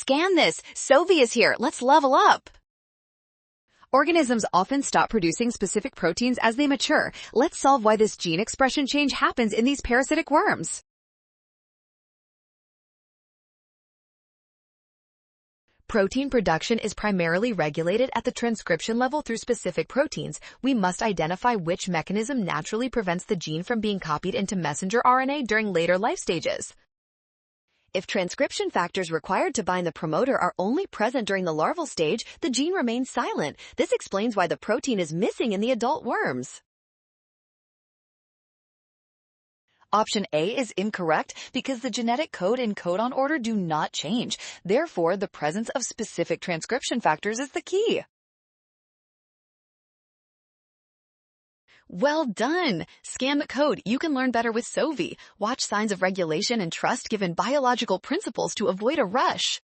Scan this. Sovi is here. Let's level up. Organisms often stop producing specific proteins as they mature. Let's solve why this gene expression change happens in these parasitic worms. Protein production is primarily regulated at the transcription level through specific proteins. We must identify which mechanism naturally prevents the gene from being copied into messenger RNA during later life stages. If transcription factors required to bind the promoter are only present during the larval stage, the gene remains silent. This explains why the protein is missing in the adult worms. Option A is incorrect because the genetic code and codon order do not change. Therefore, the presence of specific transcription factors is the key. Well done! Scan the code. You can learn better with Sovi. Watch signs of regulation and trust given biological principles to avoid a rush.